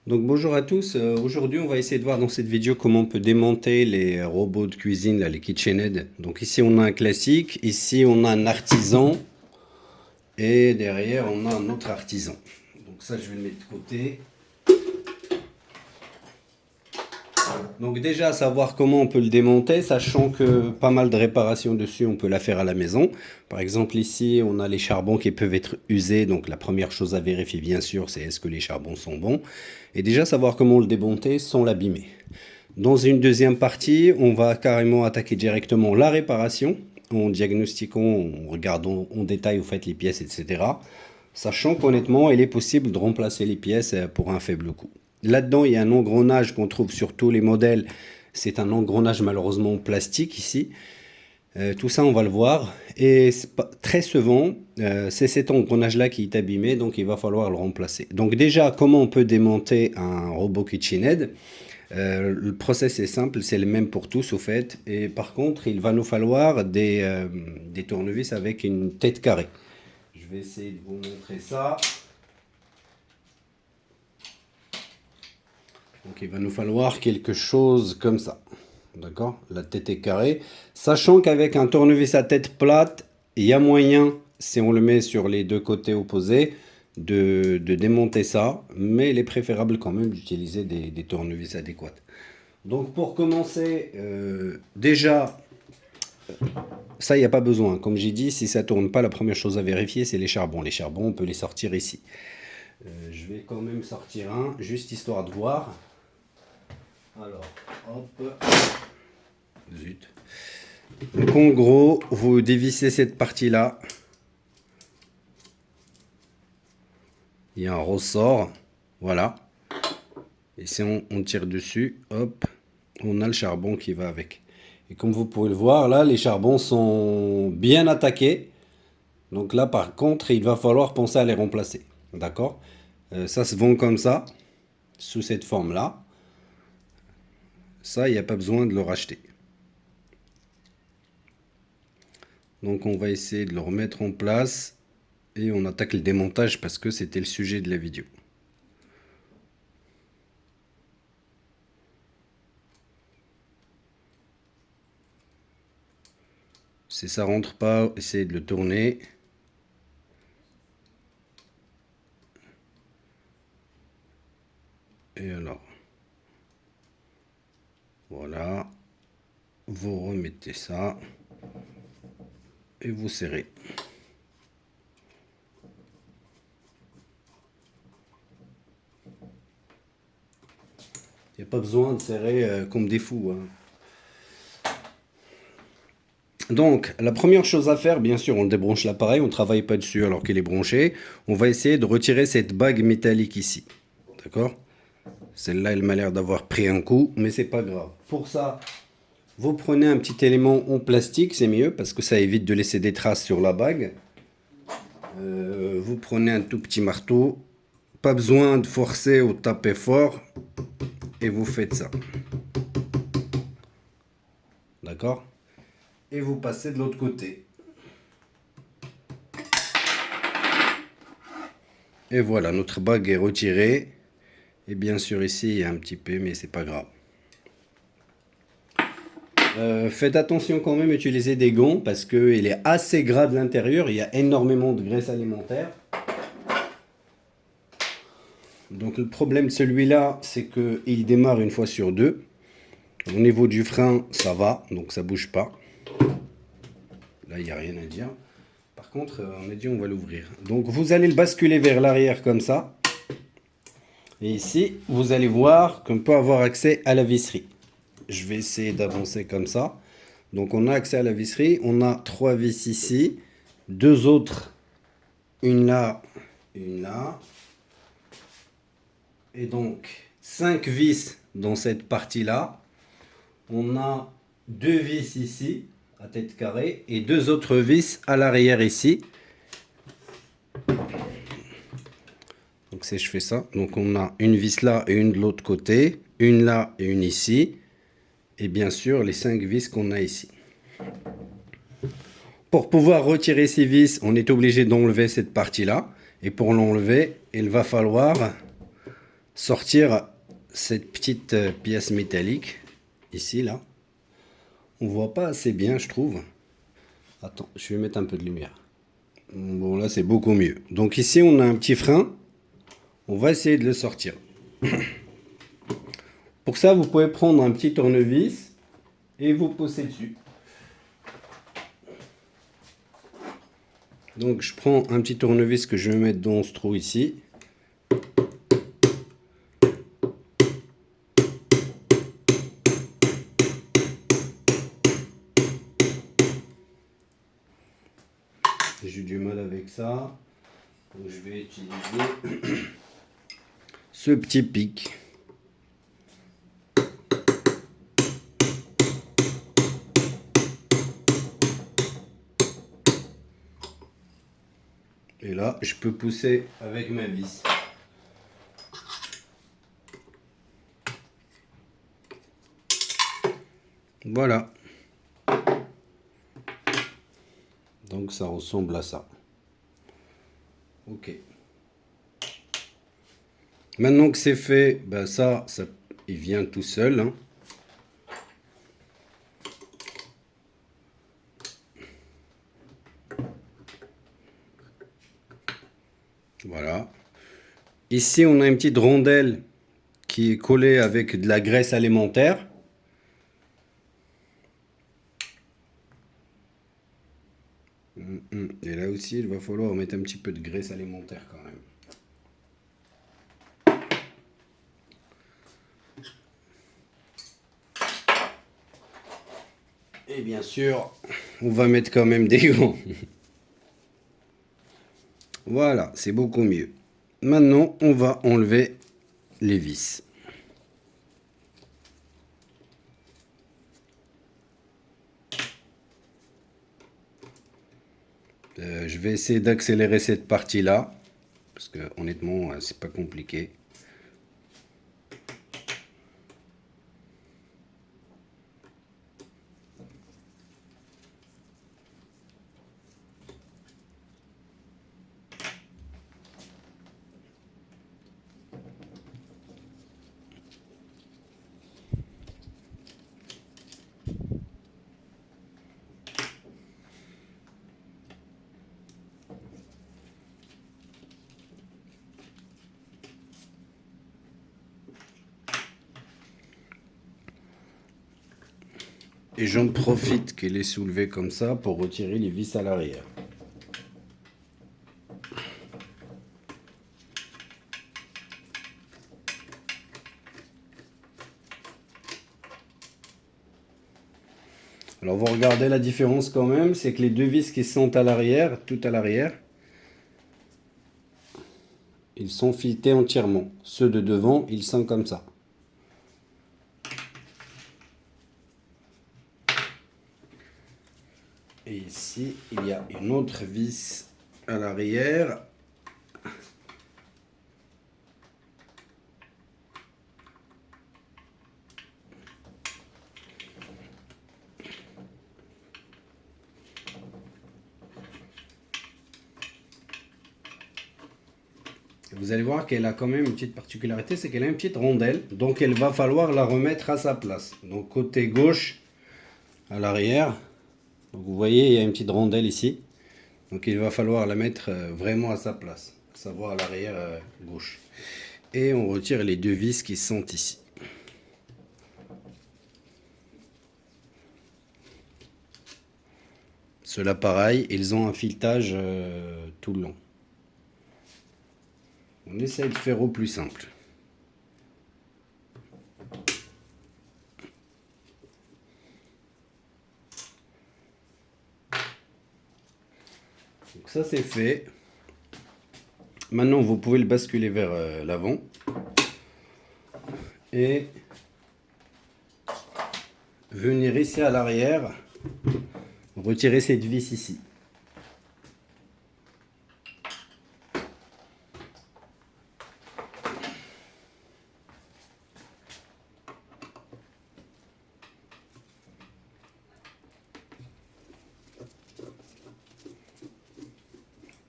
Donc bonjour à tous, aujourd'hui on va essayer de voir dans cette vidéo comment on peut démonter les robots de cuisine, là, les KitchenAid. Donc ici on a un classique, ici on a un artisan et derrière on a un autre artisan. Donc ça je vais le mettre de côté. Donc déjà savoir comment on peut le démonter, sachant que pas mal de réparations dessus on peut la faire à la maison. Par exemple ici on a les charbons qui peuvent être usés, donc la première chose à vérifier bien sûr c'est est-ce que les charbons sont bons. Et déjà savoir comment le démonter sans l'abîmer. Dans une deuxième partie, on va carrément attaquer directement la réparation, en diagnostiquant, en regardant en détail au fait les pièces, etc. Sachant qu'honnêtement, il est possible de remplacer les pièces pour un faible coût. Là-dedans, il y a un engrenage qu'on trouve sur tous les modèles. C'est un engrenage malheureusement plastique ici. Tout ça, on va le voir. Et très souvent, c'est cet engrenage-là qui est abîmé, donc il va falloir le remplacer. Donc déjà, comment on peut démonter un robot KitchenAid? Le process est simple, c'est le même pour tous au fait. Et par contre, il va nous falloir des tournevis avec une tête carrée. Je vais essayer de vous montrer ça. Donc il va nous falloir quelque chose comme ça. D'accord? La tête est carrée. Sachant qu'avec un tournevis à tête plate, il y a moyen, si on le met sur les deux côtés opposés, de démonter ça. Mais il est préférable quand même d'utiliser des tournevis adéquats. Donc pour commencer, déjà, ça, il n'y a pas besoin. Comme j'ai dit, si ça ne tourne pas, la première chose à vérifier, c'est les charbons. Les charbons, on peut les sortir ici. Je vais quand même sortir un, juste histoire de voir. Alors, hop. Zut. Donc en gros, vous dévissez cette partie-là. Il y a un ressort. Voilà. Et si on tire dessus, hop, on a le charbon qui va avec. Et comme vous pouvez le voir, là, les charbons sont bien attaqués. Donc là, par contre, il va falloir penser à les remplacer. D'accord? Ça se vend comme ça, sous cette forme-là. Ça, il n'y a pas besoin de le racheter. Donc on va essayer de le remettre en place. Et on attaque le démontage parce que c'était le sujet de la vidéo. Si ça rentre pas, essayez de le tourner. Et alors, voilà, vous remettez ça et vous serrez. Il n'y a pas besoin de serrer comme des fous, hein. Donc, la première chose à faire, bien sûr, on débranche l'appareil, on ne travaille pas dessus alors qu'il est branché. On va essayer de retirer cette bague métallique ici. D'accord? Celle-là, elle m'a l'air d'avoir pris un coup, mais c'est pas grave. Pour ça, vous prenez un petit élément en plastique, c'est mieux, parce que ça évite de laisser des traces sur la bague. Vous prenez un tout petit marteau. Pas besoin de forcer ou de taper fort. Et vous faites ça. D'accord? Et vous passez de l'autre côté. Et voilà, notre bague est retirée. Et bien sûr ici, il y a un petit peu, mais c'est pas grave. Faites attention quand même, utilisez des gants parce qu'il est assez gras de l'intérieur. Il y a énormément de graisse alimentaire. Donc le problème de celui-là, c'est qu'il démarre une fois sur deux. Au niveau du frein, ça va, donc ça bouge pas. Là, il n'y a rien à dire. Par contre, on a dit on va l'ouvrir. Donc vous allez le basculer vers l'arrière comme ça. Et ici, vous allez voir qu'on peut avoir accès à la visserie. Je vais essayer d'avancer comme ça. Donc on a accès à la visserie. On a 3 vis ici. 2 autres. Une là, une là. Et donc 5 vis dans cette partie-là. On a 2 vis ici, à tête carrée. Et 2 autres vis à l'arrière ici. Donc si je fais ça, donc on a une vis là et une de l'autre côté, une là et une ici, et bien sûr les 5 vis qu'on a ici. Pour pouvoir retirer ces vis, on est obligé d'enlever cette partie là, et pour l'enlever, il va falloir sortir cette petite pièce métallique ici là. On voit pas assez bien, je trouve. Attends, je vais mettre un peu de lumière. Bon, là c'est beaucoup mieux. Donc ici on a un petit frein. On va essayer de le sortir. Pour ça, vous pouvez prendre un petit tournevis et vous poser dessus. Donc je prends un petit tournevis que je vais mettre dans ce trou ici. J'ai du mal avec ça. Donc je vais utiliser ce petit pic. Et là, je peux pousser avec ma vis. Voilà. Donc ça ressemble à ça. Ok. Maintenant que c'est fait, ben ça, il vient tout seul. Hein. Voilà. Ici, on a une petite rondelle qui est collée avec de la graisse alimentaire. Et là aussi, il va falloir mettre un petit peu de graisse alimentaire quand même. Et bien sûr, on va mettre quand même des gants. Voilà, c'est beaucoup mieux. Maintenant, on va enlever les vis. Je vais essayer d'accélérer cette partie-là, parce que honnêtement, c'est pas compliqué. Et j'en profite qu'elle est soulevée comme ça pour retirer les vis à l'arrière. Alors vous regardez la différence quand même, c'est que les deux vis qui sont à l'arrière, tout à l'arrière, ils sont filetés entièrement. Ceux de devant, ils sont comme ça. Et ici, il y a une autre vis à l'arrière. Vous allez voir qu'elle a quand même une petite particularité, c'est qu'elle a une petite rondelle. Donc il va falloir la remettre à sa place. Donc côté gauche, à l'arrière, vous voyez, il y a une petite rondelle ici. Donc il va falloir la mettre vraiment à sa place, à savoir à l'arrière gauche. Et on retire les deux vis qui sont ici. Ceux-là pareil, ils ont un filetage tout le long. On essaie de faire au plus simple. Donc ça c'est fait. Maintenant vous pouvez le basculer vers l'avant. Et venir ici à l'arrière, retirer cette vis ici.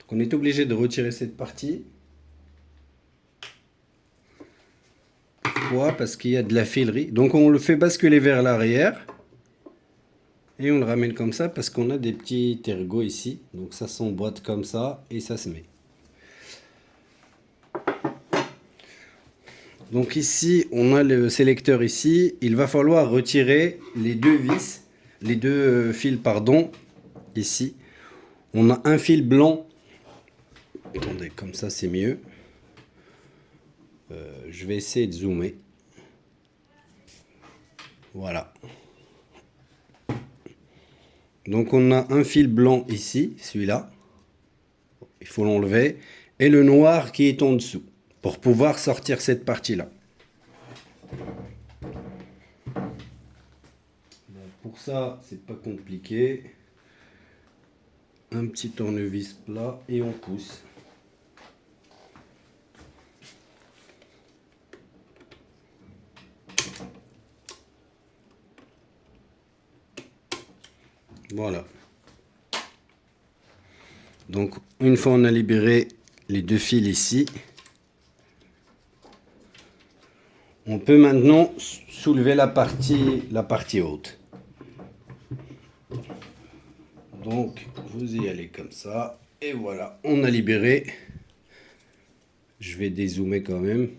Donc on est obligé de retirer cette partie. Pourquoi? Parce qu'il y a de la filerie. Donc on le fait basculer vers l'arrière. Et on le ramène comme ça parce qu'on a des petits ergots ici. Donc ça s'emboîte comme ça et ça se met. Donc ici, on a le sélecteur ici. Il va falloir retirer les deux vis, les deux fils, pardon, ici. On a un fil blanc. Attendez, comme ça c'est mieux. Je vais essayer de zoomer. Voilà. Donc on a un fil blanc ici, celui-là. Il faut l'enlever. Et le noir qui est en dessous. Pour pouvoir sortir cette partie-là. Pour ça, c'est pas compliqué. Un petit tournevis plat et on pousse. Voilà. Donc, une fois on a libéré les deux fils ici, on peut maintenant soulever la partie haute. Donc, vous y allez comme ça. Et voilà, on a libéré. Je vais dézoomer quand même.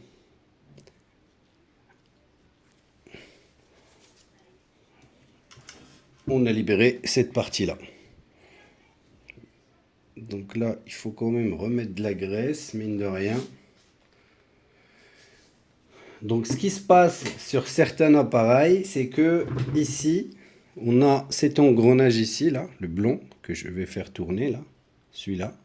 On a libéré cette partie-là. Donc là, il faut quand même remettre de la graisse, mine de rien. Donc ce qui se passe sur certains appareils, c'est que ici, on a cet engrenage ici, là, le blond, que je vais faire tourner, là, celui-là.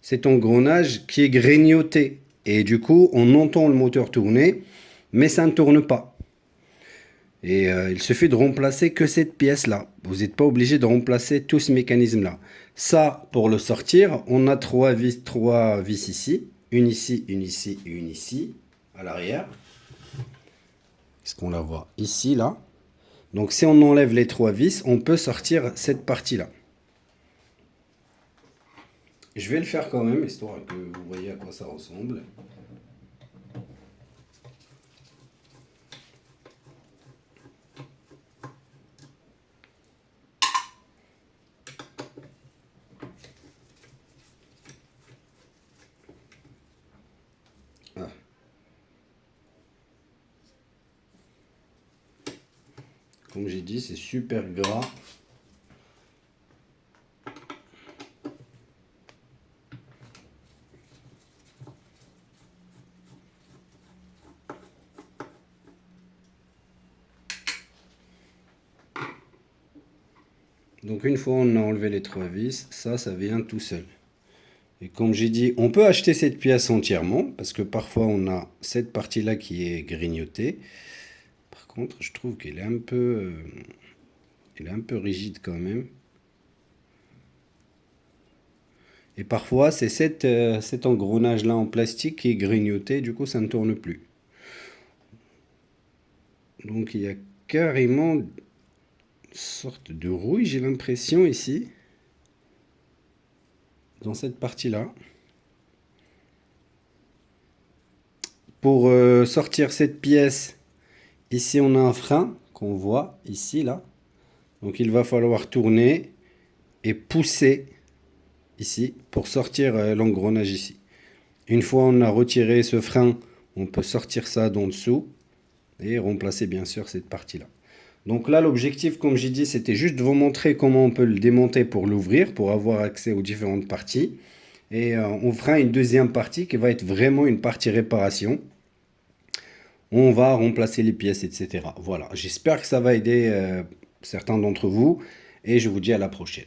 Cet engrenage qui est grignoté. Et du coup, on entend le moteur tourner, mais ça ne tourne pas. Et il suffit de remplacer que cette pièce-là. Vous n'êtes pas obligé de remplacer tout ce mécanisme-là. Ça, pour le sortir, on a trois vis ici. Une ici, une ici et une ici, à l'arrière. Est-ce qu'on la voit ici, là? Donc si on enlève les trois vis, on peut sortir cette partie-là. Je vais le faire quand même, histoire que vous voyez à quoi ça ressemble. Ah. Comme j'ai dit, c'est super gras. Donc une fois on a enlevé les trois vis, ça vient tout seul. Et comme j'ai dit, on peut acheter cette pièce entièrement, parce que parfois on a cette partie-là qui est grignotée. Par contre, je trouve qu'elle est un peu rigide quand même. Et parfois, c'est cet engrenage-là en plastique qui est grignoté, du coup ça ne tourne plus. Donc il y a carrément une sorte de rouille, j'ai l'impression ici. Dans cette partie-là. Pour sortir cette pièce, ici on a un frein qu'on voit ici, là. Donc il va falloir tourner et pousser ici pour sortir l'engrenage ici. Une fois on a retiré ce frein, on peut sortir ça d'en dessous et remplacer bien sûr cette partie-là. Donc là l'objectif, comme j'ai dit, c'était juste de vous montrer comment on peut le démonter pour l'ouvrir, pour avoir accès aux différentes parties. Et on fera une deuxième partie qui va être vraiment une partie réparation. On va remplacer les pièces, etc. Voilà, j'espère que ça va aider certains d'entre vous et je vous dis à la prochaine.